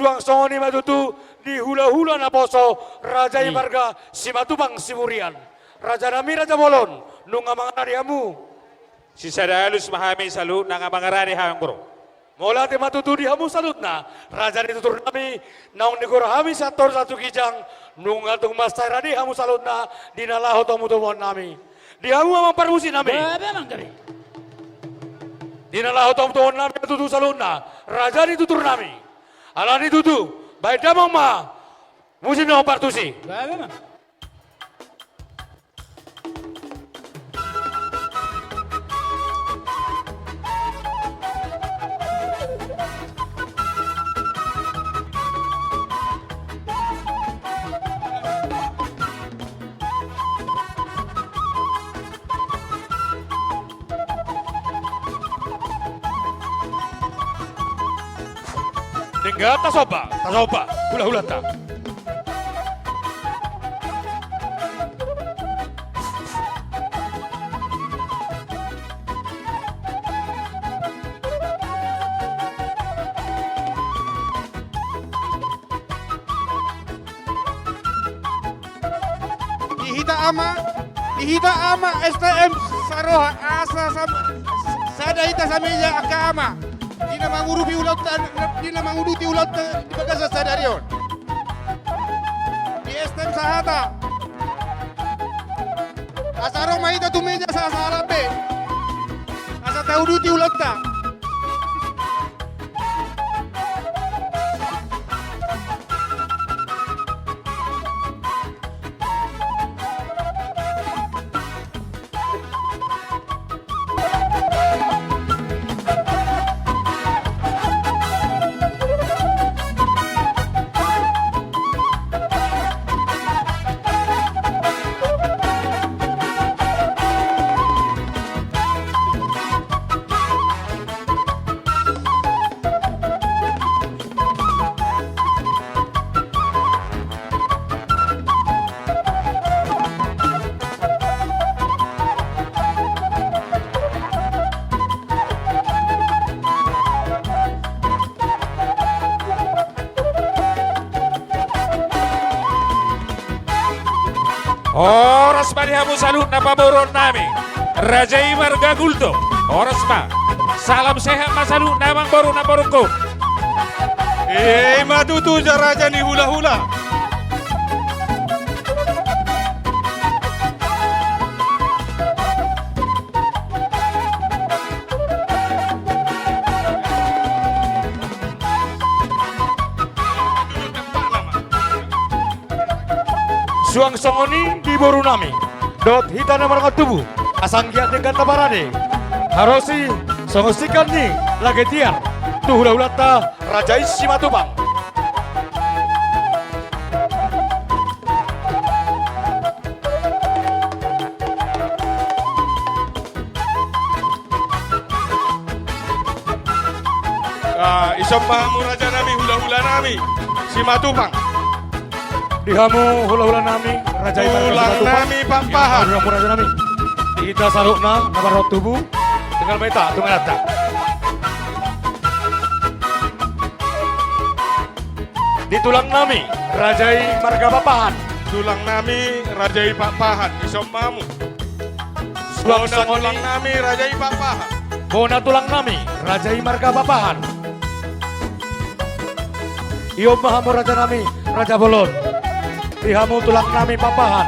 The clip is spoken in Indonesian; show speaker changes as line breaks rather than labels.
suang songoni matutu di hula-hula na poso Raja Marga Simatupang Simurian. Raja nami Raja Bolon nunga mga nariamu.
Si Sadalus mahami salut nang mangarani hayang bro.
Mula di matutu di hamu salut na Raja ditutur nami naong negoro hami sator satu kijang nunga tung mastara di hamu salut na dinalaho tomu-tomuan nami. Di hamu amang parmusi nami.
Memang kami.
Dinalaho tomu-tomuan nami matutu salut na Raja ditutur nami. Ala ditutu baik damang ma musim na partusi.
Memang.
Tinggal tasoba, hula-hula ta.
Ihita ama STM Saroha asa sadahita samenya akama. Dina mangurupi ulat di bagasa sadarion. Di STM sahata. Asaro mahita tumeja sa sarape. Asa tauduti ulat ta.
Oras manihamu salut na paboron nami Raja Marga Gulto. Oras ma. Salam sehat masalut namang baru na barungko.
Matutu sa raja ni hula-hula.
Suang songoni di boru nami. Dot hitana marga tubuh. Asang giat dengan tabarane. Harosi songosikan ni lagetian. Tu hula-hula ta Raja Simatupang.
Isang mahamu raja nami hula-hula nami Simatupang.
Dihamu hula-hula nami Raja
Ulang nami pampahan.
Dihamu Raja nami. Kita salukna nabar tubuh dengan meta tunggal data. Ditulang nami Rajai Marga Papahan.
Tulang nami rajai papahan isang mahamu.
Suang
Bona
songoni
tulang nami rajai papahan.
Bona tulang nami Rajai Marga Papahan. Iyo mahamu Raja nami Raja Bolon. Dihamu tulang nami Papahan.